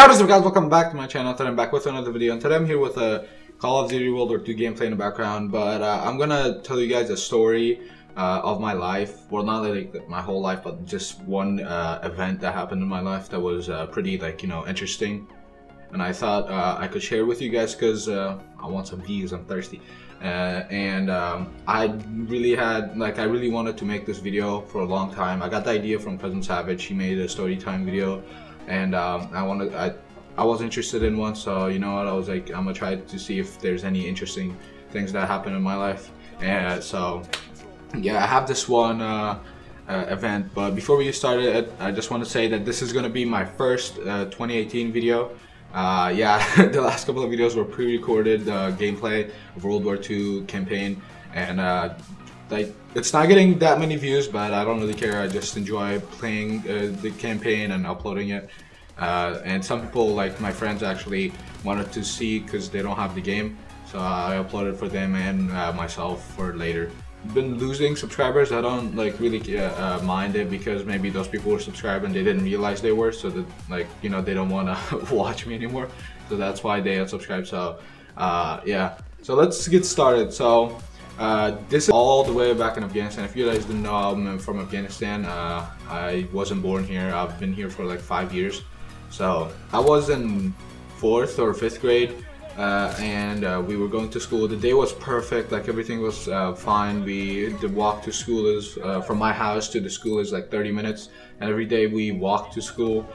Hey, what is up guys, welcome back to my channel. Today I'm back with another video, and today I'm here with a Call of Duty World War II gameplay in the background. But I'm gonna tell you guys a story of my life. Well, not like my whole life, but just one event that happened in my life that was pretty interesting. And I thought I could share with you guys because I want some views, I'm thirsty. I really wanted to make this video for a long time. I got the idea from CuZn SavG. He made a story time video. And I was interested in one, so you know what, I was like, I'm gonna try to see if there's any interesting things that happen in my life. And so yeah, I have this one event, but before we get started, I just want to say that this is gonna be my first 2018 video. Yeah, the last couple of videos were pre-recorded gameplay of World War II campaign, and like, it's not getting that many views, but I don't really care. I just enjoy playing the campaign and uploading it. And some people, like my friends, actually wanted to see because they don't have the game, so I uploaded for them and myself for later. Been losing subscribers. I don't really mind it, because maybe those people were subscribed and they didn't realize they were, so that they don't want to watch me anymore. So that's why they unsubscribed. So yeah. So let's get started. So. This is all the way back in Afghanistan. If you guys didn't know, I'm from Afghanistan. I wasn't born here. I've been here for like 5 years. So I was in 4th or 5th grade, and we were going to school. The day was perfect. Like, everything was fine. The walk to school is from my house to the school is like 30 minutes, and every day we walked to school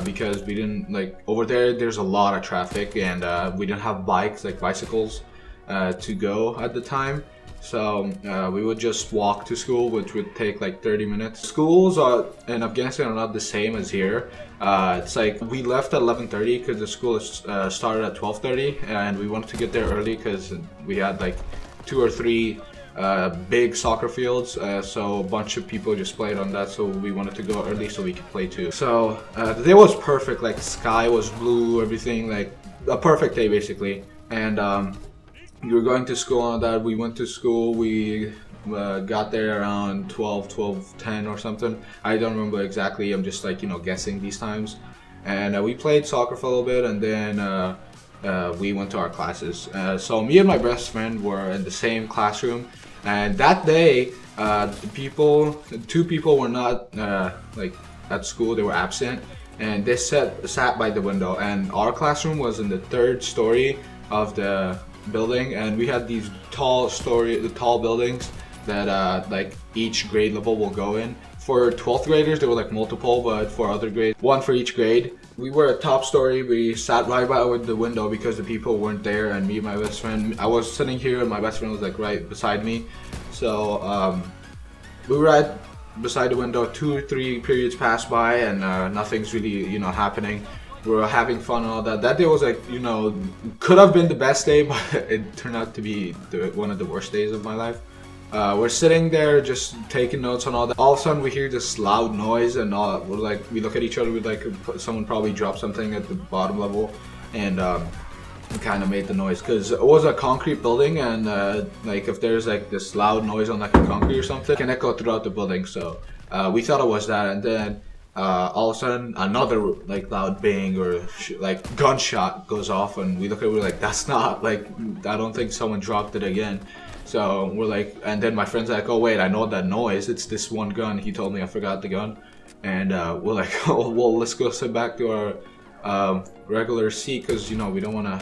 because we didn't over there's a lot of traffic, and we didn't have bicycles to go at the time. So we would just walk to school, which would take like 30 minutes. Schools in Afghanistan are not the same as here. It's like we left at 11:30 because the school started at 12:30, and we wanted to get there early because we had like 2 or 3 big soccer fields. So a bunch of people just played on that, so we wanted to go early so we could play too. So the day was perfect. Like, sky was blue, everything, like a perfect day basically. And we were going to school on that. We went to school. We got there around 12:10 or something. I don't remember exactly. I'm just guessing these times. And we played soccer for a little bit, and then we went to our classes. So me and my best friend were in the same classroom, and that day two people were not at school. They were absent, and they sat by the window. And our classroom was in the 3rd story of the building, and we had these tall buildings that each grade level will go in. For 12th graders there were like multiple, but for other grades, one for each grade. We were at top story. We sat right by the window because the people weren't there, and me and my best friend, I was sitting here and my best friend was like right beside me. So we were right beside the window. 2 or 3 periods passed by, and nothing's really happening. We were having fun and all that. That day was could have been the best day, but it turned out to be one of the worst days of my life. We're sitting there just taking notes on all that. All of a sudden we hear this loud noise, and we look at each other. Someone probably dropped something at the bottom level, and it kind of made the noise because it was a concrete building, and if there's this loud noise on a concrete or something, it can echo throughout the building. So we thought it was that, and then all of a sudden another loud bang or gunshot goes off, and we look at it, we're like, that's not I don't think someone dropped it again. So we're and then my friend's like, oh wait, I know that noise, it's this one gun. He told me I forgot the gun, and we're like, oh well, let's go sit back to our regular seat, because we don't want to.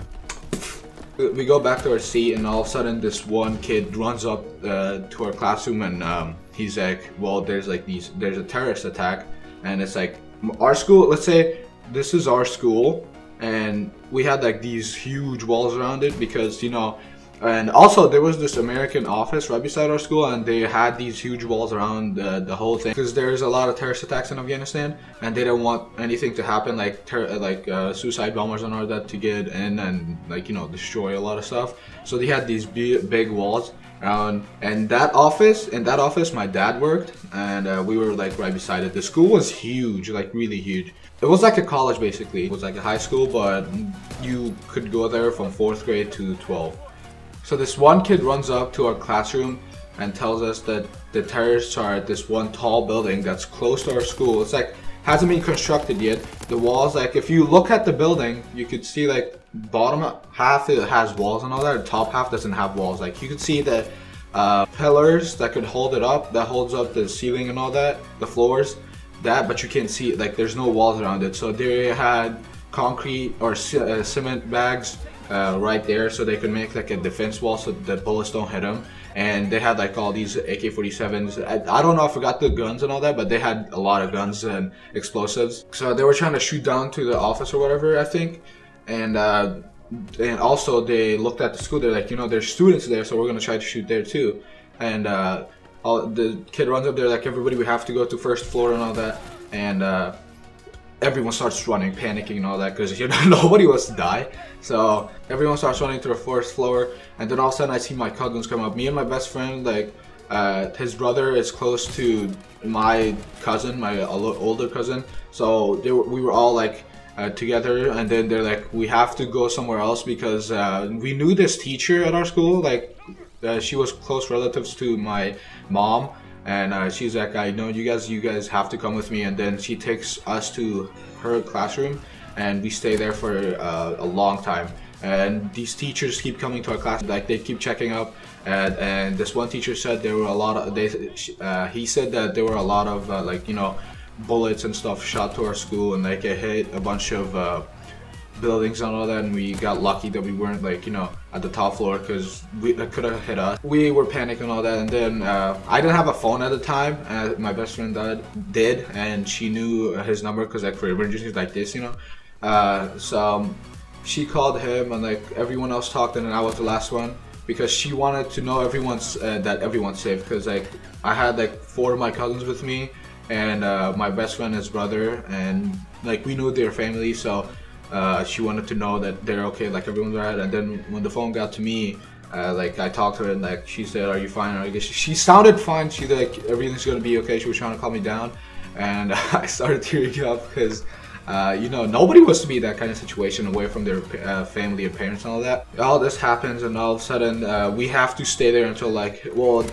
We go back to our seat, and all of a sudden this one kid runs up to our classroom, and he's like, well, there's a terrorist attack. And it's like our school, let's say this is our school, and we had these huge walls around it because and also there was this American office right beside our school, and they had these huge walls around the whole thing because there's a lot of terrorist attacks in Afghanistan, and they don't want anything to happen, suicide bombers and all that, to get in and destroy a lot of stuff. So they had these big walls. And in that office my dad worked, and we were right beside it. The school was huge, really huge. It was like a college basically. It was like a high school, but you could go there from 4th grade to 12. So this one kid runs up to our classroom and tells us that the terrorists are at this one tall building that's close to our school. It's hasn't been constructed yet. The walls, like if you look at the building, you could see like bottom half it has walls and all that. The top half doesn't have walls. Like you could see the pillars that could hold it up, that holds up the ceiling and all that, the floors, that, but you can't see it. Like there's no walls around it. So they had concrete or cement bags right there, so they could make like a defense wall so the bullets don't hit them. And they had like all these AK-47s. I don't know, I forgot the guns and all that, but they had a lot of guns and explosives. So they were trying to shoot down to the office or whatever, I think. And also they looked at the school. They're like, you know, there's students there, so we're gonna try to shoot there too. And the kid runs up there like, everybody, we have to go to first floor and all that. And everyone starts running, panicking and all that, because you know, nobody wants to die. So everyone starts running to the first floor, and then all of a sudden I see my cousins come up. Me and my best friend, like his brother is close to my cousin, my older cousin. So we were all like together, and then they're like, we have to go somewhere else because we knew this teacher at our school. Like she was close relatives to my mom. And she's like, I know you guys have to come with me. And then she takes us to her classroom, and we stay there for a long time. And these teachers keep coming to our class, like they keep checking up. And this one teacher said there were a lot of, he said that there were a lot of like, you know, bullets and stuff shot to our school, and like it hit a bunch of buildings and all that, and we got lucky that we weren't like, you know, at the top floor, because it could have hit us. We were panicking and all that, and then I didn't have a phone at the time, and my best friend did, and she knew his number because like for emergencies like this, you know. So she called him, and like everyone else talked, and then I was the last one, because she wanted to know that everyone's safe, because like I had like 4 of my cousins with me, and my best friend, his brother, and like we knew their family, so she wanted to know that they're okay, like everyone's alright. And then when the phone got to me, like I talked to her, and like she said, are you fine? I guess she sounded fine. She like, everything's gonna be okay. She was trying to calm me down, and I started tearing up because you know, nobody wants to be in that kind of situation, away from their family and parents and all that. All this happens, and all of a sudden we have to stay there until like, well,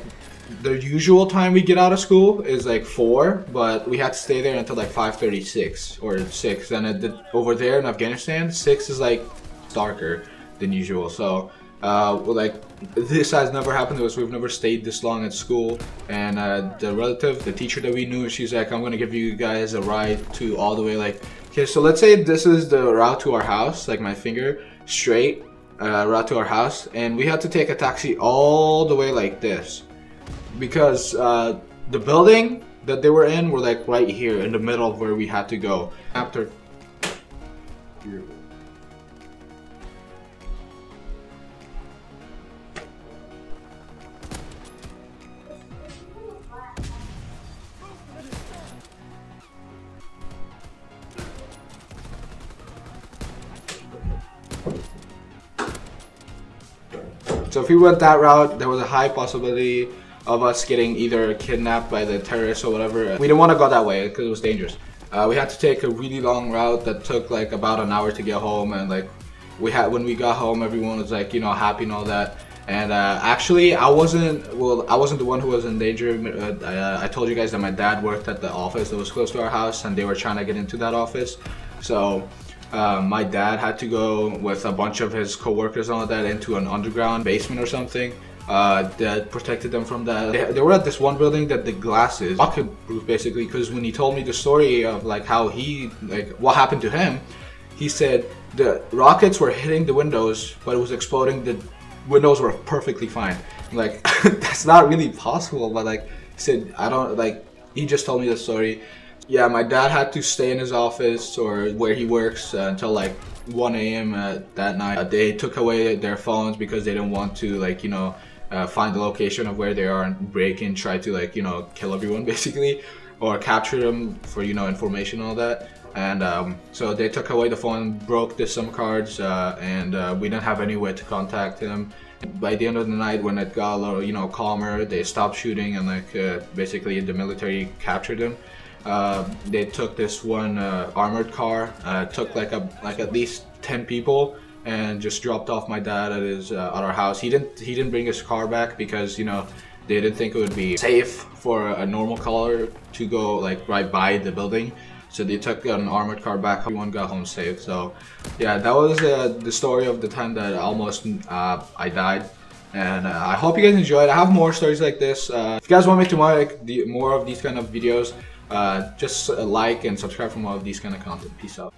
the usual time we get out of school is like 4, but we had to stay there until like 5:36 or 6. And over there in Afghanistan, 6 is like darker than usual. So well, like this has never happened to us. We've never stayed this long at school. And the teacher that we knew, she's like, I'm gonna give you guys a ride to all the way, like, okay, so let's say this is the route to our house, like my finger straight route to our house, and we had to take a taxi all the way like this, because the building that they were in were like right here in the middle of where we had to go. After so if we went that route, there was a high possibility of us getting either kidnapped by the terrorists or whatever. We didn't want to go that way because it was dangerous. We had to take a really long route that took like about an hour to get home, and like when we got home, everyone was like, you know, happy and all that. And actually, I wasn't the one who was in danger. I told you guys that my dad worked at the office that was close to our house, and they were trying to get into that office. So my dad had to go with a bunch of his co-workers and all that into an underground basement or something that protected them from that. They were at this one building that the glass is rocket proof basically, because when he told me the story of like how what happened to him, he said the rockets were hitting the windows, but it was exploding. The windows were perfectly fine. Like that's not really possible, but like he said, he just told me the story. Yeah, my dad had to stay in his office or where he works until like 1 a.m. That night. They took away their phones because they didn't want to, like, you know, find the location of where they are and break in, try to, like, you know, kill everyone basically, or capture them for, you know, information and all that. And so they took away the phone, broke the SIM cards, and we didn't have any way to contact him. By the end of the night, when it got a little, you know, calmer, they stopped shooting, and like basically the military captured him. They took this one armored car, took like at least 10 people, and just dropped off my dad at our house. He didn't bring his car back because, you know, they didn't think it would be safe for a normal caller to go like right by the building. So they took an armored car back. Everyone got home safe. So yeah, that was the story of the time that almost I died. And I hope you guys enjoyed. I have more stories like this. If you guys want me to make more of these kind of videos, just like and subscribe for more of these kind of content. Peace out.